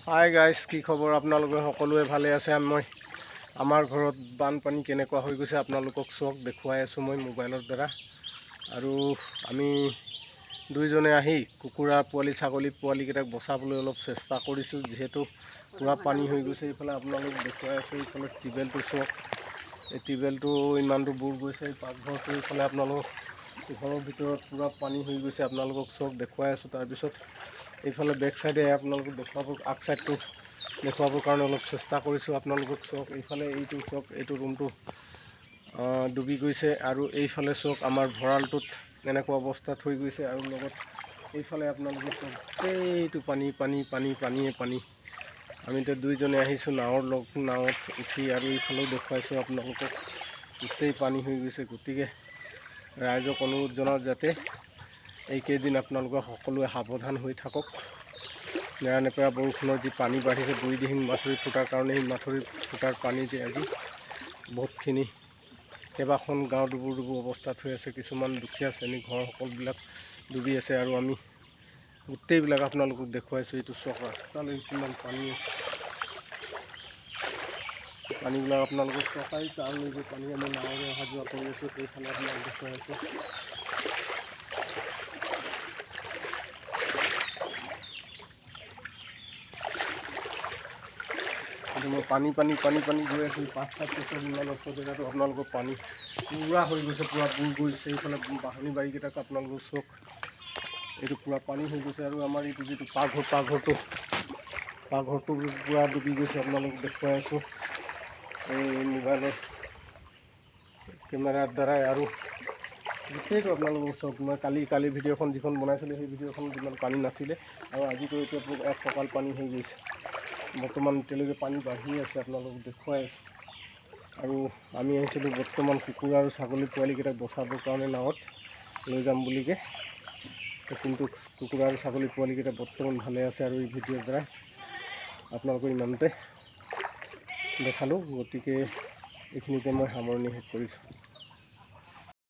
Hi guys, কি খবৰ? আপোনালোকে সকলোৱে ভালে আছে? আমাৰ ঘৰত বানপানী কেনেকুৱা হৈ গৈছে আপোনালোকক চাওক, দেখুৱাই আছোঁ মই মোবাইলৰ দ্বাৰা। আৰু আমি দুইজনে আহি কুকুৰা পোৱালি ছাগলী পোৱালিকেইটাক বচাবলৈ অলপ চেষ্টা কৰিছোঁ, যিহেতু পূৰা পানী হৈ গৈছে। এইফালে আপোনালোক দেখুৱাই আছোঁ, এইফালে টিউবেলটো চাওক, এই টিউবেলটো ইমানটো বুৰ গৈছে। এই পাকঘৰটো এইফালে আপোনালোকক ঘৰৰ ভিতৰত পূৰা পানী হৈ গৈছে, আপোনালোকক চাওক দেখুৱাই আছোঁ। তাৰপিছত এইফালে বেক চাইডে আপোনালোকক আগ চাইডটো দেখুৱাবৰ কাৰণে অলপ চেষ্টা কৰিছোঁ। আপোনালোকক চাওক, এইফালে এইটো চাওক, এইটো ৰুমটো ডুবি গৈছে। আৰু এইফালে চাওক, আমাৰ ভঁৰালটোত এনেকুৱা অৱস্থাত হৈ গৈছে। আৰু লগত এইফালে আপোনালোকে চাওক, গোটেইটো পানী। আমি এতিয়া দুইজনে আহিছোঁ নাৱত উঠি, আৰু এইফালেও দেখুৱাইছোঁ আপোনালোকক, গোটেই পানী হৈ গৈছে। গতিকে ৰাইজক অনুৰোধ জনাওঁ যাতে এইকেইদিন আপোনালোকে সকলোৱে সাৱধান হৈ থাকক। নেৰানেপেৰা বৰষুণৰ যি পানী বাঢ়িছে, বুঢ়ীদিহিং মাথৰি ফুটাৰ কাৰণে, সেই মাথৰি ফুটাৰ পানীতে আজি বহুতখিনি কেইবাখন গাঁও ডুবুৰ অৱস্থাত হৈ আছে। কিছুমান দুখীয়া শ্ৰেণীৰ ঘৰ সকলোবিলাক ডুবি আছে। আৰু আমি গোটেইবিলাক আপোনালোকক দেখুৱাইছোঁ। এইটো চক ৰাস্তালৈ কিমান পানীবিলাক আপোনালোকক চৰকাৰী কাৰণে যে পানী আমি নাৱেৰে অহা যোৱা কৰি আছোঁ, সেইফালে আপোনালোক দেখুৱাই আছোঁ। মই পানী গৈ আছোঁ। 5-7 ইমান ওখ জেগাটো আপোনালোকৰ পানী পূৰা হৈ গৈছে, পূৰা বুৰ গৈছে। এইফালে বাঁহনি বাৰীকেইটাক আপোনালোকৰ চাওক, এইটো পূৰা পানী হৈ গৈছে। আৰু আমাৰ এইটো যিটো পাকঘৰটো পূৰা ডুবি গৈছে। আপোনালোকক দেখুৱাই আছোঁ এই মোবাইলৰ কেমেৰাৰ দ্বাৰাই। আৰু গোটেইটো আপোনালোকক চাওক, মই কালি ভিডিঅ'খন যিখন বনাইছিলোঁ, সেই ভিডিঅ'খনত ইমান পানী নাছিলে। আৰু আজিতো এতিয়া এক কঁকাল পানী হৈ গৈছে। বৰ্তমান এতিয়ালৈকে পানী বাঢ়ি আছে, আপোনালোকক দেখুৱাই আছোঁ। আৰু আমি আহিছিলোঁ বৰ্তমান কুকুৰা আৰু ছাগলী পোৱালিকেইটাক বচাবৰ কাৰণে নাৱত লৈ যাম বুলিকে। কিন্তু কুকুৰা আৰু ছাগলী পোৱালিকেইটা বৰ্তমান ভালে আছে। আৰু এই ভিডিঅ'ৰ দ্বাৰা আপোনালোকক ইমানতে দেখালোঁ। গতিকে এইখিনিতে মই সামৰণি শেষ কৰিছোঁ।